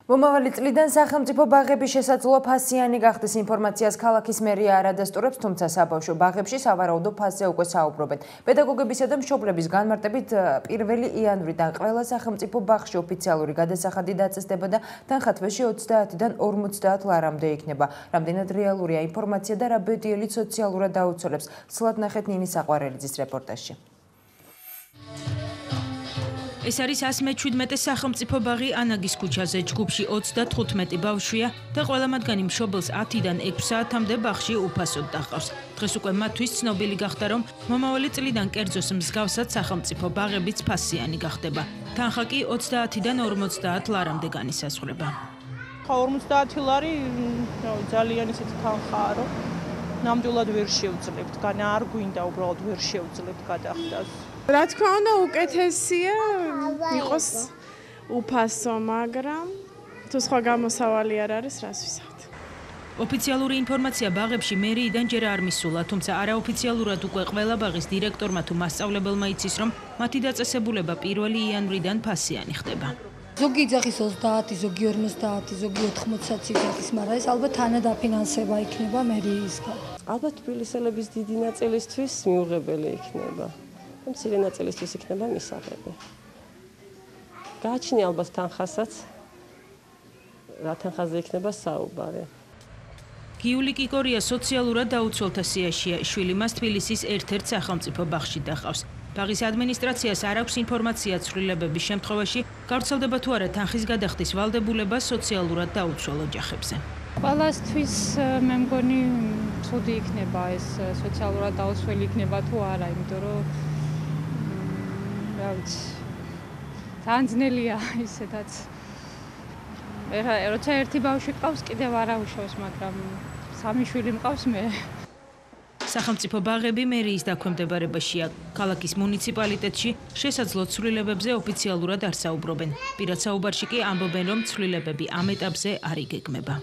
მომავალი წლიდან სახელმწიფო ბაღების შესაძლო ფასიანი გახდის ინფორმაციას ქალაქის მერია არ ადასტურებს, თუმცა საბავშვო ბაღებში სავარაუდო ფასზე უკვე საუბრობენ. პედაგოგებისა და მშობლების განმარტებით 1 იანვრიდან ყველა სახელმწიფო ბაღში ოფიციალური გადასახადი დაწესდება და თანხა თვეში 30-დან 50 ლარამდე იქნება. რამდენად რეალურია ინფორმაცია და რა ბედიელი სოციალურად დაუცველებს. სულად ნახეთ ნინი საყვარელიძის რეპორტაჟში. ეს არის 117 სახელმწიფო ბაღი ანაგის ქუჩაზე. ჯგუფში 35 ბავშვია და ყველა მათგანი მშობელს 10-დან 6 საათამდე ბაღში უფასოდ დაჰყავს. დღეს უკვე მათთვის ცნობილი გახდა, რომ მომავალი წლიდან კერძოს მსგავსად სახელმწიფო ბაღებიც ფასიანი გახდება. თანხა კი 30-დან 50 ლარამდე განისაზღვრება. 50 ლარი ძალიან ისეთი თანხაა, რომ ნამდვილად ვერ შევძლებთ, არ გვინდა უბრალოდ ვერ შევძლებთ გადახდას. რა თქმა უნდა, უკეთესია იყოს უფასო, მაგრამ თუ სხვა გამოსავალი არ არის, რას ვისაუბროთ. ოფიციალური ინფორმაცია ბაღებში მერიიდან ჯერ არ მისულა, თუმცა არაოფიციალურად უკვე ყველა ბაღის დირექტორმა თუ მასწავლებელმა იცის, რომ მათი დაწესებულება 1 იანვრიდან ფასიანი ხდება. ზოგი იძახის 30, ზოგი 50, ზოგი 80 იძახის, მაგრამ ეს ალბათ თანადაფინანსება იქნება მერიისგან. ალბათ თბილისელების დიდი ნაწილისთვის მიუღებელი იქნება. მცირე ნაწილისთვის იქნება მისაღები. გააჩნია ალბათ თანხასაც, რა თანხაზე იქნება საუბარი. გიული კიკორია სოციალურად დაუცველთა სიაშია. შვილი მას თბილისის ერთ-ერთ სახელმწიფო ბაღში დაჰყავს. ბაღის ადმინისტრაციას არ აქვს ინფორმაცია ცვლილებების შემთხვევაში, გავრცელდება თუ არა თანხის გადახდის ვალდებულება სოციალურად დაუცველ ოჯახებზე. ყველასთვის მე მგონი ცუდი იქნება ეს სოციალურად დაუცველი იქნება თუ არა, იმიტომ რომ ძალიან ძნელია ისედაც. როცა ერთი ბავშვი ყავს, კიდევ არ აუშავს, მაგრამ 3 შვილი მყავს მე. სახელმწიფო ბაღები მერიის დაქვემდებარებაშია. ქალაქის მუნიციპალიტეტში შესაძლო ცვლილებებზე ოფიციალურად არ საუბრობენ. პირად საუბარში კი ამბობენ, რომ ცვლილებები ამ ეტაპზე არ იგეგმება.